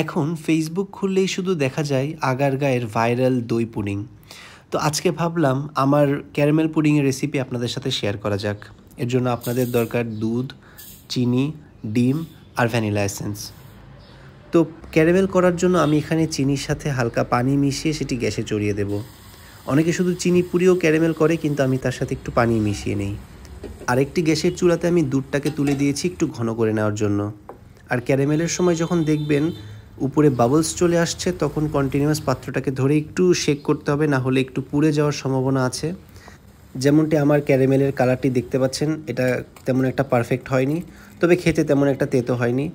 এখন ফেসবুক খুললেই শুধু দেখা যায় আগারগাঁয়ের ভাইরাল দই পুডিং। তো আজকে ভাবলাম আমার ক্যারামেল পুডিংয়ের রেসিপি আপনাদের সাথে শেয়ার করা যাক। এর জন্য আপনাদের দরকার দুধ, চিনি, ডিম আর ভ্যানিলা এসেন্স। তো ক্যারামেল করার জন্য আমি এখানে চিনির সাথে হালকা পানি মিশিয়ে সেটি গ্যাসে চড়িয়ে দেব। অনেকে শুধু চিনি পুড়িয়েও ক্যারামেল করে, কিন্তু আমি তার সাথে একটু পানি মিশিয়ে নিই। আরেকটি গ্যাসের চুলাতে আমি দুধটাকে তুলে দিয়েছি একটু ঘন করে নেওয়ার জন্য। আর ক্যারামেলের সময় যখন দেখবেন উপরে বাবলস চলে আসছে, তখন কন্টিনিউয়াস পাত্রটাকে ধরে একটু শেক করতে হবে, না হলে একটু পুড়ে যাওয়ার সম্ভাবনা আছে। যেমনটি আমার ক্যারামেলের কালারটি দেখতে পাচ্ছেন, এটা তেমন একটা পারফেক্ট হয়নি, তবে খেতে তেমন একটা তেতো হয়নি।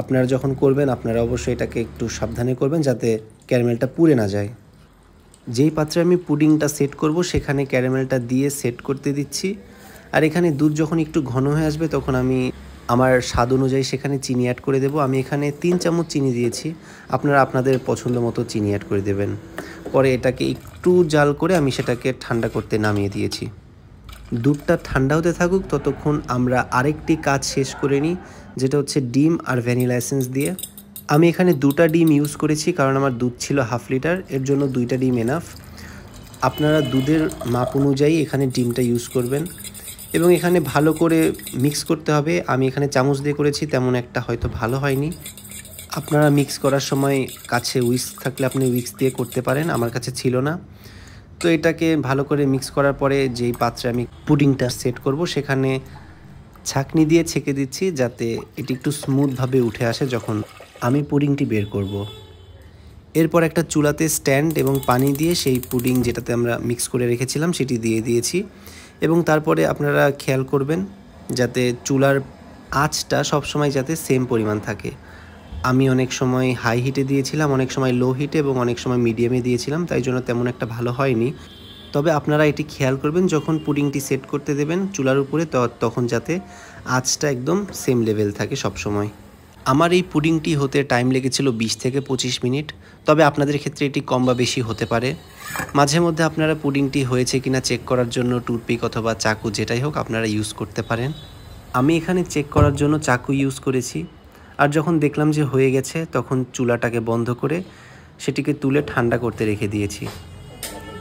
আপনারা যখন করবেন আপনারা অবশ্যই এটাকে একটু সাবধানে করবেন যাতে ক্যারামেলটা পুড়ে না যায়। যেই পাত্রে আমি পুডিংটা সেট করব সেখানে ক্যারামেলটা দিয়ে সেট করতে দিচ্ছি। আর এখানে দুধ যখন একটু ঘন হয়ে আসবে তখন আমি আমার স্বাদ অনুযায়ী সেখানে চিনি অ্যাড করে দেব। আমি এখানে 3 চামচ চিনি দিয়েছি, আপনারা আপনাদের পছন্দ মতো চিনি অ্যাড করে দেবেন। পরে এটাকে একটু জাল করে আমি সেটাকে ঠান্ডা করতে নামিয়ে দিয়েছি। দুধটা ঠান্ডা হতে থাকুক, ততক্ষণ আমরা আরেকটি কাজ শেষ করে নিই, যেটা হচ্ছে ডিম আর ভ্যানিলা এসেন্স দিয়ে। আমি এখানে 2টা ডিম ইউজ করেছি, কারণ আমার দুধ ছিল হাফ লিটার, এর জন্য 2টা ডিম এনাফ। আপনারা দুধের মাপ অনুযায়ী এখানে ডিমটা ইউজ করবেন এবং এখানে ভালো করে মিক্স করতে হবে। আমি এখানে চামচ দিয়ে করেছি, তেমন একটা হয়তো ভালো হয়নি। আপনারা মিক্স করার সময় কাছে উইস্ক থাকলে আপনি উইস্ক দিয়ে করতে পারেন, আমার কাছে ছিল না। তো এটাকে ভালো করে মিক্স করার পরে যেই পাত্রে আমি পুডিংটা সেট করব সেখানে ছাঁকনি দিয়ে ছেঁকে দিচ্ছি, যাতে এটি একটু স্মুথভাবে উঠে আসে যখন আমি পুডিংটি বের করব। এরপর একটা চুলাতে স্ট্যান্ড এবং পানি দিয়ে সেই পুডিং যেটাতে আমরা মিক্স করে রেখেছিলাম সেটি দিয়ে দিয়েছি। এবং তারপরে আপনারা খেয়াল করবেন যাতে চুলার আঁচটা সবসময় যাতে সেম পরিমাণ থাকে। আমি অনেক সময় হাই হিটে দিয়েছিলাম, অনেক সময় লো হিটে এবং অনেক সময় মিডিয়ামে দিয়েছিলাম, তাই জন্য তেমন একটা ভালো হয়নি। তবে আপনারা এটি খেয়াল করবেন যখন পুডিংটি সেট করতে দেবেন চুলার উপরে, তখন যাতে আঁচটা একদম সেম লেভেল থাকে সবসময়। আমার এই পুডিংটি হতে টাইম লেগেছিল 20 থেকে 25 মিনিট, তবে আপনাদের ক্ষেত্রে এটি কম বা বেশি হতে পারে। মাঝে মধ্যে আপনারা পুডিংটি হয়েছে কিনা চেক করার জন্য টুথপিক অথবা চাকু যেটাই হোক আপনারা ইউজ করতে পারেন। আমি এখানে চেক করার জন্য চাকু ইউজ করেছি। আর যখন দেখলাম যে হয়ে গেছে তখন চুলাটাকে বন্ধ করে সেটিকে তুলে ঠান্ডা করতে রেখে দিয়েছি।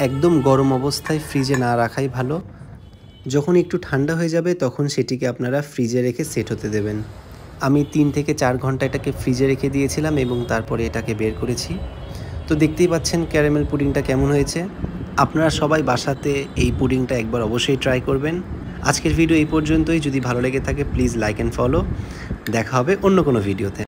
একদম গরম অবস্থায় ফ্রিজে না রাখাই ভালো। যখন একটু ঠান্ডা হয়ে যাবে তখন সেটিকে আপনারা ফ্রিজে রেখে সেট হতে দেবেন। আমি 3 থেকে 4 ঘন্টা এটাকে ফ্রিজে রেখে দিয়েছিলাম এবং তারপরে এটাকে বের করেছি। তো দেখতেই পাচ্ছেন ক্যারামেল পুডিংটা কেমন হয়েছে। আপনারা সবাই বাসাতে এই পুডিংটা একবার অবশ্যই ট্রাই করবেন। আজকের ভিডিও এই পর্যন্তই। যদি ভালো লেগে থাকে প্লিজ লাইক অ্যান্ড ফলো। দেখা হবে অন্য কোনো ভিডিওতে।